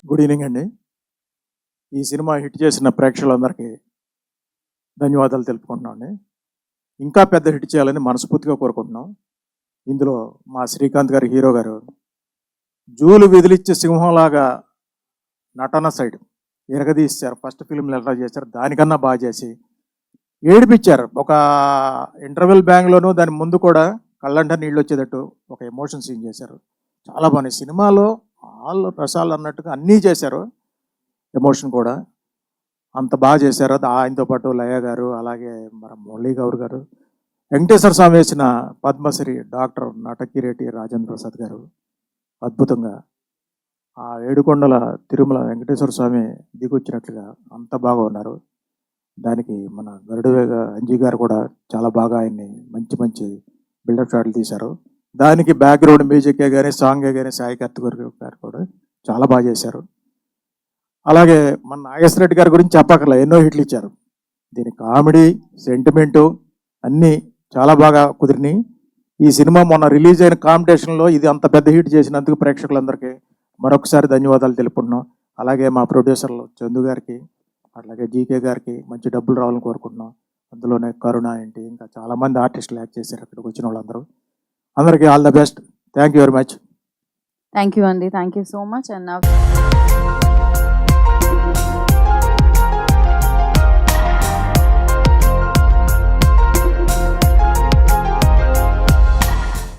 Good evening అండి. ఈ cinema hit చేసిన ప్రేక్షకులందరికీ ధన్యవాదాలు తెలుపుకుంటున్నామండి. ఇంకా పెద్ద హిట్ చేయాలని మనస్ఫూర్తిగా కోరుకుంటున్నాం. ఇందులో మా శ్రీకాంత్ గారు హీరో గారు జూలు విదిలిచ్చే సింహంలాగా నటన సైడ్ ఎరగదీశారు. ఫస్ట్ ఫిల్మ్లు ఎలా చేశారు దానికన్నా బాగా చేసి ఏడిపించారు. ఒక ఇంటర్వెల్ బ్యాంగ్లోనూ దాని ముందు కూడా కళ్ళంట నీళ్ళు వచ్చేటట్టు ఒక ఎమోషన్ సీన్ చేశారు. చాలా బాగున్నాయి. సినిమాలో ఆల్ రసాలు అన్నట్టుగా అన్నీ చేశారు. ఎమోషన్ కూడా అంత బాగా చేశారు. ఆయనతో పాటు లయ గారు, అలాగే మన మురళీ గౌర్ గారు, వెంకటేశ్వర స్వామి వేసిన పద్మశ్రీ డాక్టర్ నటకిరెడ్డి రాజేంద్ర ప్రసాద్ గారు అద్భుతంగా ఆ ఏడుకొండల తిరుమల వెంకటేశ్వర స్వామి దిగొచ్చినట్లుగా అంత బాగా ఉన్నారు. దానికి మన గరుడువేగ అంజీ గారు కూడా చాలా బాగా ఆయన్ని మంచి మంచి బిల్డప్ షాట్లు తీశారు. దానికి బ్యాక్గ్రౌండ్ మ్యూజికే కానీ సాంగే కానీ సాయి కార్తిక్ గారు కూడా చాలా బాగా చేశారు. అలాగే మన నాగేశ్వర రెడ్డి గారి గురించి చెప్పక్కర్లే, ఎన్నో హిట్లు ఇచ్చారు. దీని కామెడీ సెంటిమెంటు అన్నీ చాలా బాగా కుదిరినాయి. ఈ సినిమా మొన్న రిలీజ్ అయిన కాంపిటీషన్లో ఇది అంత పెద్ద హిట్ చేసినందుకు ప్రేక్షకులందరికీ మరొకసారి ధన్యవాదాలు తెలుపుకుంటున్నాం. అలాగే మా ప్రొడ్యూసర్లు చందు గారికి, అట్లాగే జీకే గారికి మంచి డబ్బులు రావాలని కోరుకుంటున్నాం. అందులోనే కరుణ ఏంటి, ఇంకా చాలామంది ఆర్టిస్టులు యాక్ట్ చేశారు అక్కడికి వచ్చిన వాళ్ళందరూ. అందరికీ all the best. Thank you very much. Thank you అండి. Thank you so much. And